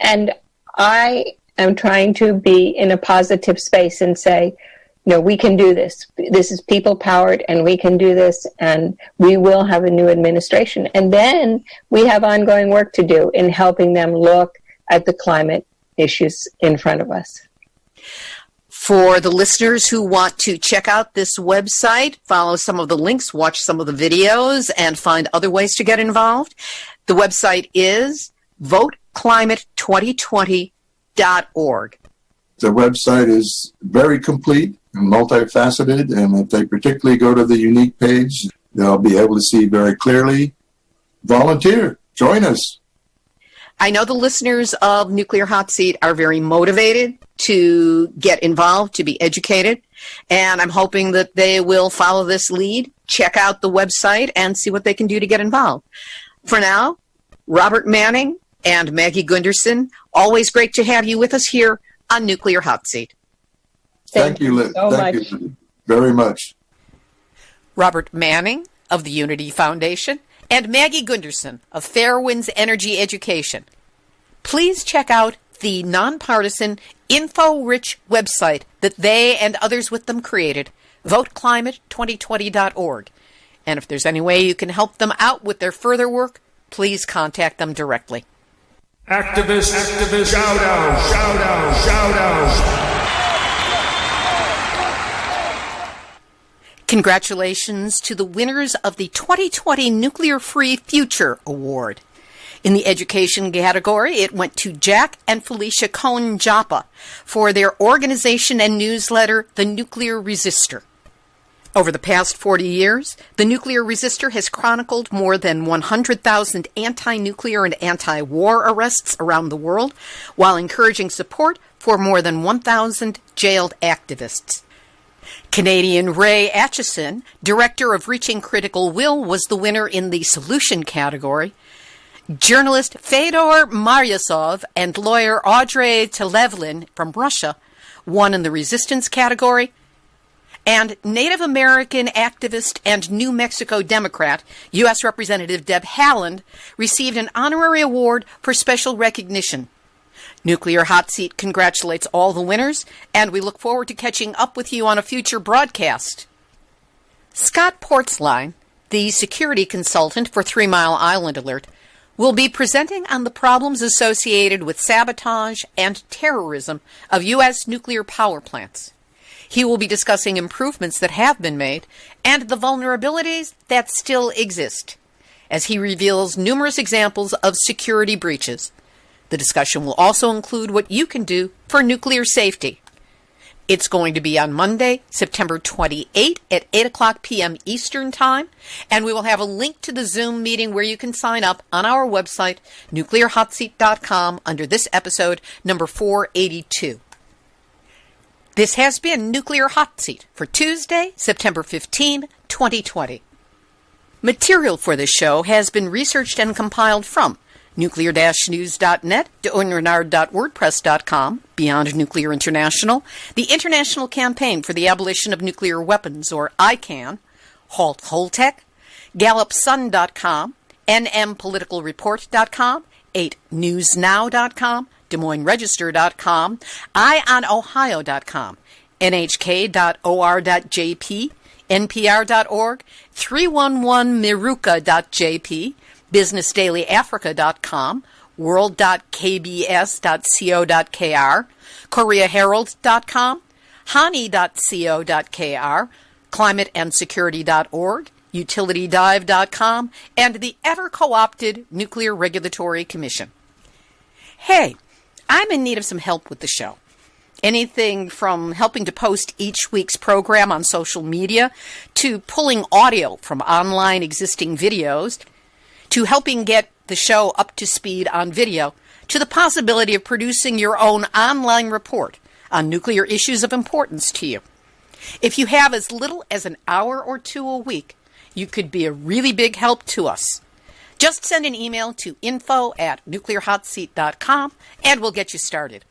And I am trying to be in a positive space and say, no, we can do this. This is people-powered, and we can do this, and we will have a new administration. And then we have ongoing work to do in helping them look at the climate issues in front of us. For the listeners who want to check out this website, follow some of the links, watch some of the videos, and find other ways to get involved, the website is voteclimate2020.org. The website is very complete and multifaceted, and if they particularly go to the unique page, they'll be able to see very clearly. Volunteer, join us. I know the listeners of Nuclear Hot Seat are very motivated to get involved, to be educated, and I'm hoping that they will follow this lead, check out the website, and see what they can do to get involved. For now, Robert Manning and Maggie Gundersen, always great to have you with us here on Nuclear Hot Seat. Thank you, Liz. Thank you very much. Robert Manning of the Unity Foundation and Maggie Gundersen of Fairewinds Energy Education. Please check out the nonpartisan, info-rich website that they and others with them created, voteclimate2020.org. And if there's any way you can help them out with their further work, please contact them directly. Activist, shout out. Congratulations to the winners of the 2020 Nuclear Free Future Award. In the education category, it went to Jack and Felicia Cohen-Joppa for their organization and newsletter, The Nuclear Resistor. Over the past 40 years, The Nuclear Resistor has chronicled more than 100,000 anti-nuclear and anti-war arrests around the world, while encouraging support for more than 1,000 jailed activists. Canadian Ray Atchison, director of Reaching Critical Will, was the winner in the solution category. Journalist Fedor Maryasov and lawyer Audrey Televlin from Russia won in the resistance category. And Native American activist and New Mexico Democrat, U.S. Representative Deb Haaland, received an honorary award for special recognition. Nuclear Hot Seat congratulates all the winners, and we look forward to catching up with you on a future broadcast. Scott Portzline, the security consultant for 3 Mile Island Alert, will be presenting on the problems associated with sabotage and terrorism of U.S. nuclear power plants. He will be discussing improvements that have been made and the vulnerabilities that still exist, as he reveals numerous examples of security breaches. The discussion will also include what you can do for nuclear safety. It's going to be on Monday, September 28 at 8 o'clock p.m. Eastern Time, and we will have a link to the Zoom meeting where you can sign up on our website, nuclearhotseat.com, under this episode, number 482. This has been Nuclear Hot Seat for Tuesday, September 15, 2020. Material for this show has been researched and compiled from nuclear-news.net, deunrenard.wordpress.com, Beyond Nuclear International, the International Campaign for the Abolition of Nuclear Weapons, or ICAN, Halt Holtec, GallupSun.com, nmpoliticalreport.com, 8newsnow.com, DesMoinesRegister.com, IOnOhio.com, nhk.or.jp, npr.org, 311miruka.jp, businessdailyafrica.com, world.kbs.co.kr, koreaherald.com, hani.co.kr, climateandsecurity.org, utilitydive.com, and the ever-co-opted Nuclear Regulatory Commission. Hey, I'm in need of some help with the show. Anything from helping to post each week's program on social media, to pulling audio from online existing videos, to helping get the show up to speed on video, to the possibility of producing your own online report on nuclear issues of importance to you. If you have as little as an hour or two a week, you could be a really big help to us. Just send an email to info@nuclearhotseat.com and we'll get you started.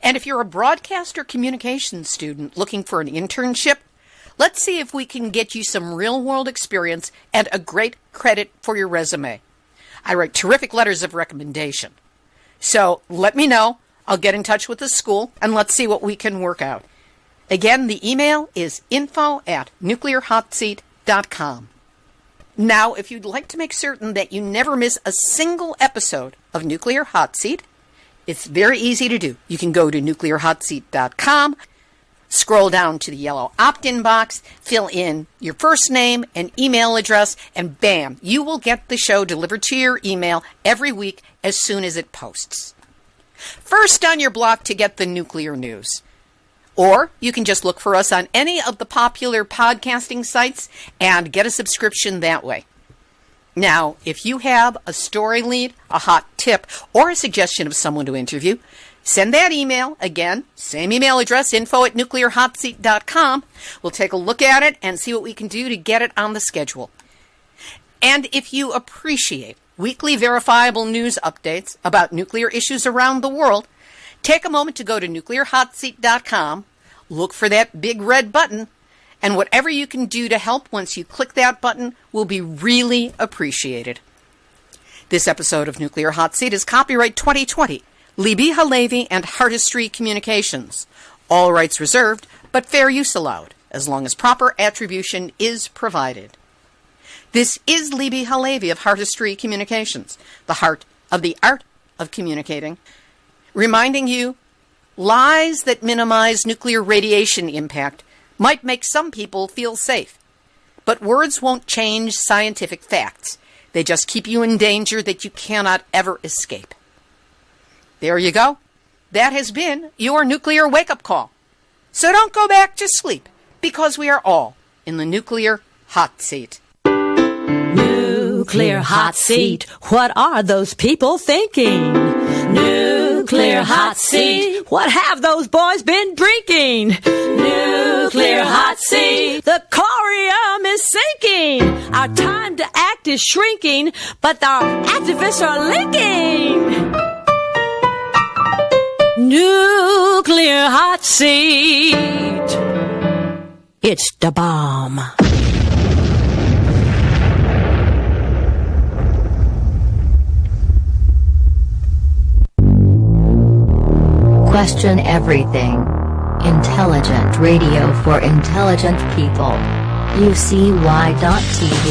And if you're a broadcast or communications student looking for an internship, let's see if we can get you some real-world experience and a great credit for your resume. I write terrific letters of recommendation. So let me know. I'll get in touch with the school, and let's see what we can work out. Again, the email is info@nuclearhotseat.com. Now, if you'd like to make certain that you never miss a single episode of Nuclear Hot Seat, it's very easy to do. You can go to nuclearhotseat.com, scroll down to the yellow opt-in box, fill in your first name and email address, and bam, you will get the show delivered to your email every week as soon as it posts. First on your block to get the nuclear news. Or you can just look for us on any of the popular podcasting sites and get a subscription that way. Now, if you have a story lead, a hot tip, or a suggestion of someone to interview, send that email. Again, same email address, info@nuclearhotseat.com. We'll take a look at it and see what we can do to get it on the schedule. And if you appreciate weekly verifiable news updates about nuclear issues around the world, take a moment to go to nuclearhotseat.com, look for that big red button, and whatever you can do to help once you click that button will be really appreciated. This episode of Nuclear Hot Seat is copyright 2020, Libby Halevi and Hardistry Communications. All rights reserved, but fair use allowed, as long as proper attribution is provided. This is Libby Halevi of Hardistry Communications, the heart of the art of communicating, reminding you, lies that minimize nuclear radiation impact might make some people feel safe, but words won't change scientific facts. They just keep you in danger that you cannot ever escape. There you go. That has been your nuclear wake-up call. So don't go back to sleep, because we are all in the nuclear hot seat. Nuclear hot seat. What are those people thinking? Nuclear hot seat. What have those boys been drinking? Nuclear hot seat. The corium is sinking. Our time to act is shrinking, but our activists are linking. Nuclear hot seat. It's the bomb. Question everything. Intelligent radio for intelligent people. UCY.tv.